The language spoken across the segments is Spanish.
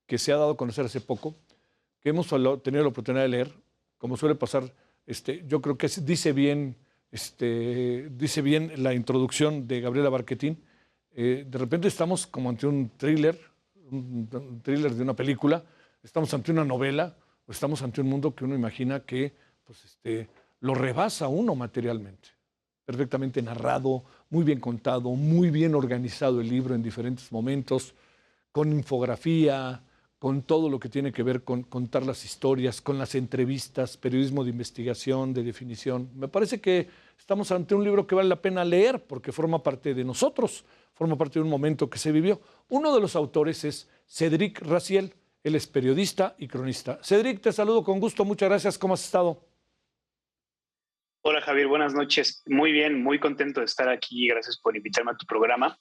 que se ha dado a conocer hace poco, que hemos tenido la oportunidad de leer, como suele pasar, yo creo que dice bien la introducción de Gabriela Barquetín. De repente estamos como ante un thriller de una película, estamos ante una novela, o estamos ante un mundo que uno imagina que pues, lo rebasa uno materialmente. Perfectamente narrado, muy bien contado, muy bien organizado el libro en diferentes momentos, con infografía, con todo lo que tiene que ver con contar las historias, con las entrevistas, periodismo de investigación, de definición. Me parece que estamos ante un libro que vale la pena leer porque forma parte de nosotros, forma parte de un momento que se vivió. Uno de los autores es Cédric Raziel, él es periodista y cronista. Cédric, te saludo con gusto, muchas gracias, ¿cómo has estado? Hola Javier, buenas noches. Muy bien, muy contento de estar aquí. Gracias por invitarme a tu programa.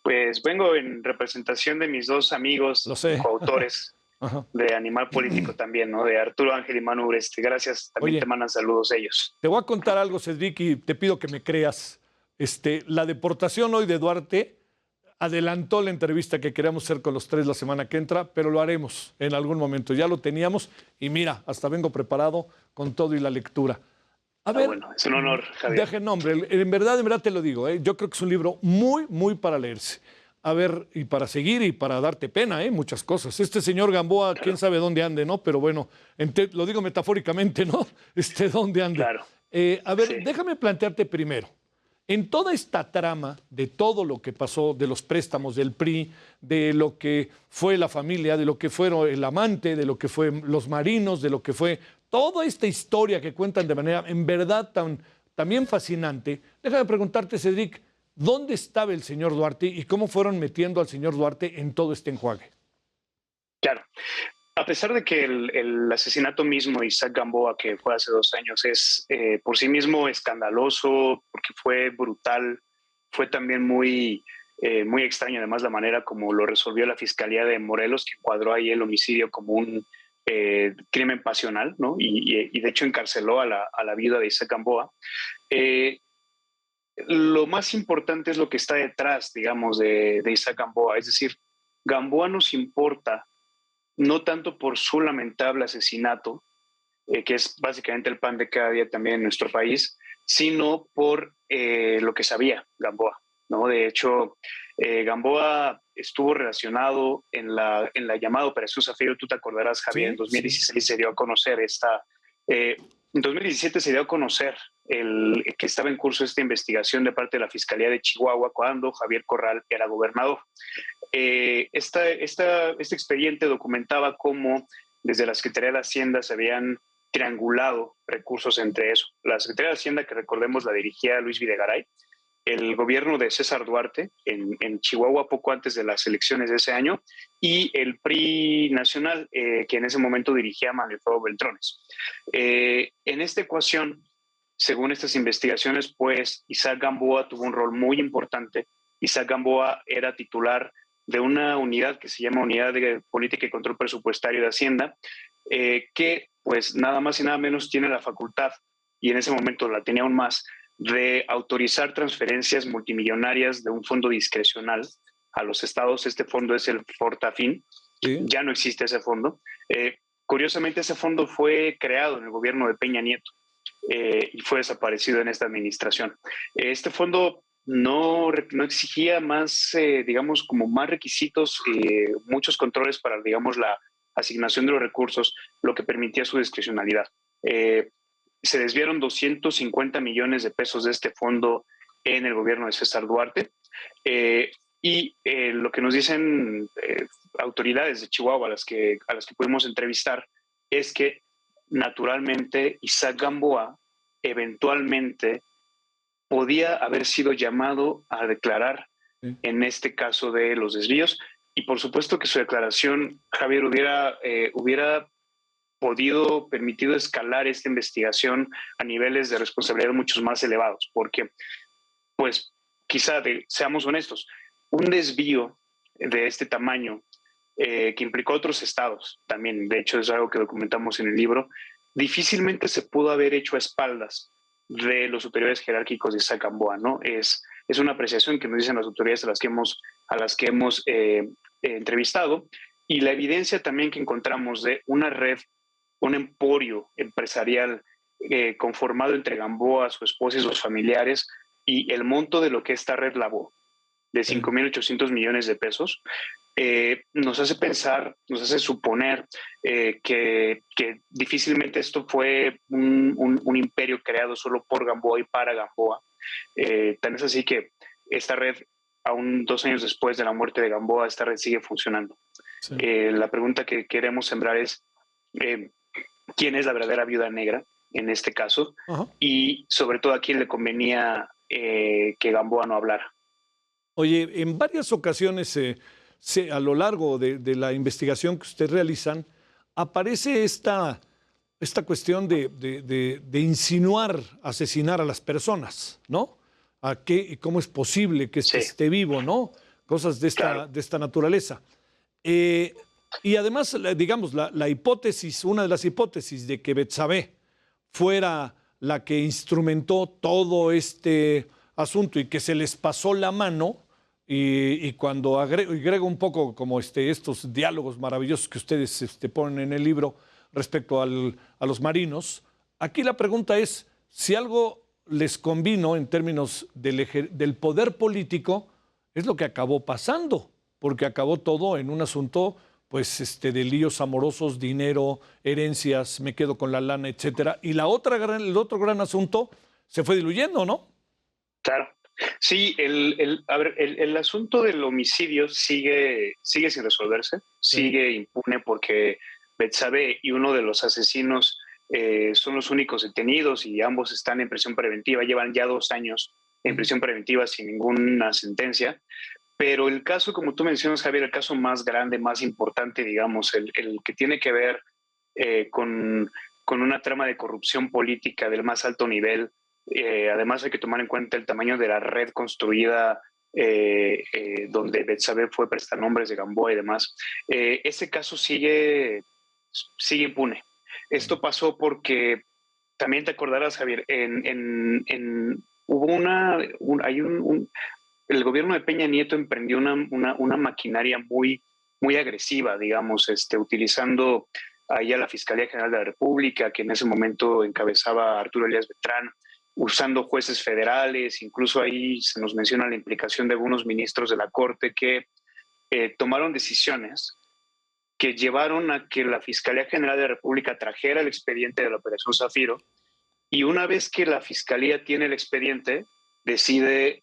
Pues vengo en representación de mis dos Lo amigos y sé. coautores Ajá. de Animal Político también, ¿no? De Arturo Ángel y Manu Ureste. Gracias, también te Oye, mandan saludos ellos. te voy a contar algo, Cedric, y te pido que me creas. La deportación hoy de Duarte adelantó la entrevista que queríamos hacer con los tres la semana que entra, pero lo haremos en algún momento. Ya lo teníamos y mira, hasta vengo preparado con todo y la lectura. A Ah, ver, bueno, es un honor, Javier. deje nombre. En verdad te lo digo, yo creo que es un libro muy, muy para leerse. A ver, y para seguir y para darte pena, muchas cosas. Este señor Gamboa, quién Claro, sabe dónde ande, ¿no? Pero bueno, lo digo metafóricamente, ¿no? Dónde ande. claro, A ver, sí. déjame plantearte primero. En toda esta trama de todo lo que pasó, de los préstamos del PRI, de lo que fue la familia, de lo que fueron el amante, de lo que fue los marinos, de lo que fue toda esta historia que cuentan de manera en verdad también fascinante, déjame preguntarte, Cedric, ¿dónde estaba el señor Duarte y cómo fueron metiendo al señor Duarte en todo este enjuague? Claro. A pesar de que el asesinato mismo de Isaac Gamboa, que fue hace 2 años, es por sí mismo escandaloso, porque fue brutal, fue también muy extraño además la manera como lo resolvió la Fiscalía de Morelos, que encuadró ahí el homicidio como un crimen pasional, ¿no? Y de hecho encarceló a la viuda de Isaac Gamboa. Eh, lo más importante es lo que está detrás, digamos, de Isaac Gamboa. Es decir, Gamboa nos importa no tanto por su lamentable asesinato, que es básicamente el pan de cada día también en nuestro país, sino por lo que sabía Gamboa, ¿no? De hecho, Gamboa estuvo relacionado en la llamada Operación Zafiro. Tú te acordarás, Javier, en Sí, sí. 2016 se dio a conocer en 2017 se dio a conocer que estaba en curso esta investigación de parte de la Fiscalía de Chihuahua cuando Javier Corral era gobernador. Este expediente documentaba cómo desde la Secretaría de Hacienda se habían triangulado recursos entre eso. La Secretaría de Hacienda, que recordemos la dirigía Luis Videgaray, el gobierno de César Duarte en Chihuahua poco antes de las elecciones de ese año, y el PRI nacional, que en ese momento dirigía Manuel Fuego Beltrones. En esta ecuación, según estas investigaciones, pues Isaac Gamboa tuvo un rol muy importante. Isaac Gamboa era titular de una unidad que se llama Unidad de Política y Control Presupuestario de Hacienda, que pues nada más y nada menos tiene la facultad, y en ese momento la tenía aún más, de autorizar transferencias multimillonarias de un fondo discrecional a los estados. Este fondo es el Fortafin, Sí. ya no existe ese fondo. Curiosamente, ese fondo fue creado en el gobierno de Peña Nieto y fue desaparecido en esta administración. Este fondo no exigía más, digamos, como más requisitos, muchos controles para, digamos, la asignación de los recursos, lo que permitía su discrecionalidad. Se desviaron 250 millones de pesos de este fondo en el gobierno de César Duarte. Lo que nos dicen autoridades de Chihuahua a las que pudimos entrevistar es que naturalmente Isaac Gamboa eventualmente podía haber sido llamado a declarar Sí. en este caso de los desvíos, y por supuesto que su declaración, Javier, hubiera podido, permitido escalar esta investigación a niveles de responsabilidad mucho más elevados, porque, pues, seamos honestos, un desvío de este tamaño, que implicó a otros estados también, de hecho es algo que documentamos en el libro, difícilmente se pudo haber hecho a espaldas de los superiores jerárquicos de Isaac Gamboa, ¿no? Es una apreciación que nos dicen las autoridades a las que hemos entrevistado, Y la evidencia también que encontramos de una red, un emporio empresarial conformado entre Gamboa, su esposa y sus familiares, y el monto de lo que esta red lavó, de 5.800 millones de pesos, nos hace pensar, nos hace suponer que difícilmente esto fue un imperio creado solo por Gamboa y para Gamboa. Tan es así que esta red, aún 2 años después de la muerte de Gamboa, esta red sigue funcionando. Sí. La pregunta que queremos sembrar es ¿quién es la verdadera viuda negra en este caso? Y sobre todo a quién le convenía que Gamboa no hablara. Oye, en varias ocasiones a lo largo de la investigación que ustedes realizan, aparece esta cuestión de insinuar asesinar a las personas, ¿no? ¿Cómo es posible que esté vivo, ¿no? Cosas de esta naturaleza. Y además, digamos, la hipótesis, una de las hipótesis de que Betsabé fuera la que instrumentó todo este asunto y que se les pasó la mano, y cuando agrego un poco como estos diálogos maravillosos que ustedes ponen en el libro respecto a los marinos, aquí la pregunta es si algo les convino en términos del poder político, es lo que acabó pasando, porque acabó todo en un asunto pues de líos amorosos, dinero, herencias, me quedo con la lana, etcétera. Y el otro gran asunto se fue diluyendo, ¿no? Claro. Sí, el asunto del homicidio sigue sin resolverse, sigue impune porque Betsabé y uno de los asesinos son los únicos detenidos y ambos están en prisión preventiva, llevan ya 2 años en prisión preventiva sin ninguna sentencia. Pero el caso, como tú mencionas, Javier, el caso más grande, más importante, digamos, el que tiene que ver con una trama de corrupción política del más alto nivel. Además hay que tomar en cuenta el tamaño de la red construida donde Betsabé fue prestanombres de Gamboa y demás. Ese caso sigue impune. Esto pasó porque, también te acordarás, Javier, hubo el gobierno de Peña Nieto emprendió una maquinaria muy agresiva, digamos, utilizando ahí a la Fiscalía General de la República, que en ese momento encabezaba Arturo Elías Beltrán, usando jueces federales, incluso ahí se nos menciona la implicación de algunos ministros de la Corte que tomaron decisiones que llevaron a que la Fiscalía General de la República trajera el expediente de la Operación Zafiro, y una vez que la Fiscalía tiene el expediente, decide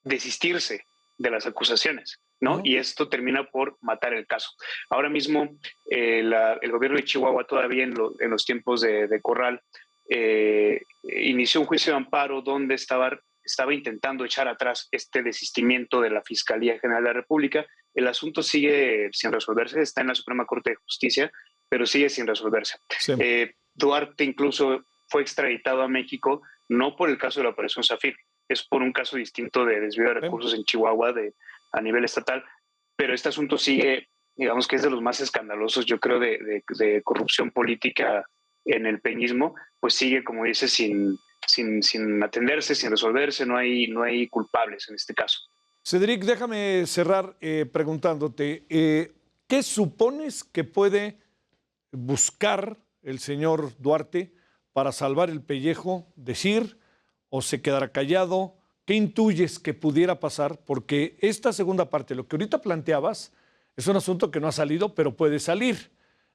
desistirse de las acusaciones, ¿no? Y esto termina por matar el caso. Ahora mismo, el gobierno de Chihuahua, todavía en los tiempos de Corral, inició un juicio de amparo donde estaba intentando echar atrás este desistimiento de la Fiscalía General de la República. El asunto sigue sin resolverse, está en la Suprema Corte de Justicia, pero sigue sin resolverse. Sí. Duarte incluso fue extraditado a México, no por el caso de la Operación Zafiro, es por un caso distinto de desvío de recursos en Chihuahua a nivel estatal, pero este asunto sigue, digamos que es de los más escandalosos, yo creo, de corrupción política en el peñismo, pues sigue, como dices, sin atenderse, sin resolverse, no hay culpables en este caso. Cedric, déjame cerrar preguntándote, ¿qué supones que puede buscar el señor Duarte para salvar el pellejo, decir, o se quedará callado? ¿Qué intuyes que pudiera pasar? Porque esta segunda parte, lo que ahorita planteabas, es un asunto que no ha salido, pero puede salir.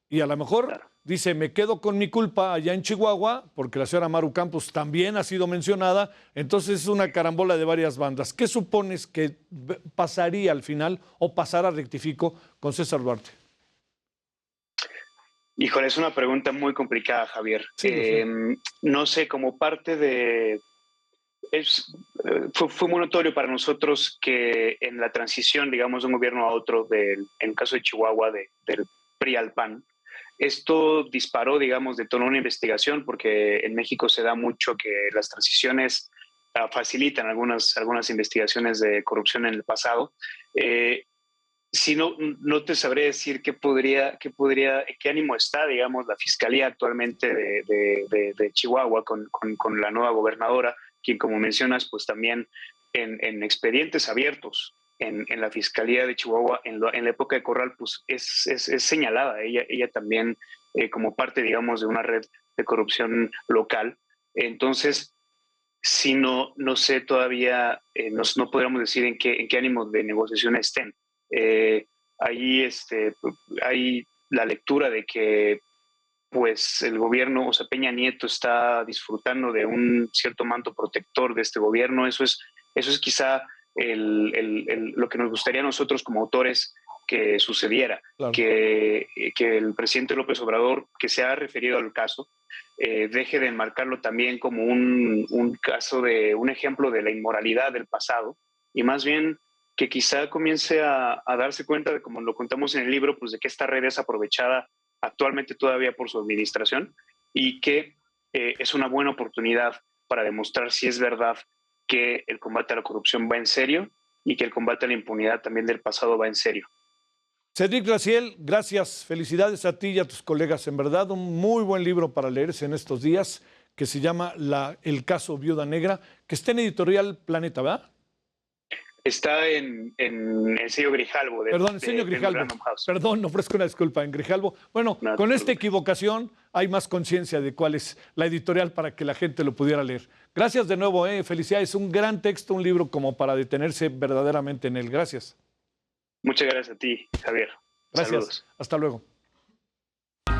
Y a lo mejor dice, me quedo con mi culpa allá en Chihuahua, porque la señora Maru Campos también ha sido mencionada, entonces es una carambola de varias bandas. ¿Qué supones que pasaría al final, o pasará, rectifico, con César Duarte? Híjole, es una pregunta muy complicada, Javier. Sí, no sé, como parte de... fue muy notorio para nosotros que en la transición, digamos, de un gobierno a otro, en el caso de Chihuahua, del PRI al PAN, esto disparó, digamos, detonó una investigación, porque en México se da mucho que las transiciones facilitan algunas investigaciones de corrupción en el pasado. Si no te sabré decir qué ánimo está, digamos, la Fiscalía actualmente de Chihuahua con la nueva gobernadora, quien, como mencionas, pues también en expedientes abiertos en la Fiscalía de Chihuahua en la época de Corral, pues es señalada. Ella también como parte, digamos, de una red de corrupción local. Entonces, si no sé todavía, no podríamos decir en qué ánimo de negociación estén. Ahí hay la lectura de que pues el gobierno, o sea, Peña Nieto está disfrutando de un cierto manto protector de este gobierno. Eso es quizá lo que nos gustaría a nosotros como autores que sucediera, Claro. que el presidente López Obrador, que se ha referido al caso, deje de enmarcarlo también como un caso un ejemplo de la inmoralidad del pasado, y más bien que quizá comience a darse cuenta de, como lo contamos en el libro, pues de que esta red es aprovechada actualmente todavía por su administración, y que es una buena oportunidad para demostrar si es verdad que el combate a la corrupción va en serio y que el combate a la impunidad también del pasado va en serio. Cedric Graciel, gracias, felicidades a ti y a tus colegas. En verdad, un muy buen libro para leerse en estos días, que se llama El caso Viuda Negra, que está en Editorial Planeta, ¿verdad? Está en el sello Grijalbo. Perdón, el sello Grijalbo. Perdón, ofrezco una disculpa, en Grijalbo. Bueno, No, con esta equivocación hay más conciencia de cuál es la editorial para que la gente lo pudiera leer. Gracias de nuevo, felicidades. Un gran texto, un libro como para detenerse verdaderamente en él. Gracias. Muchas gracias a ti, Javier. Gracias. Saludos. Hasta luego.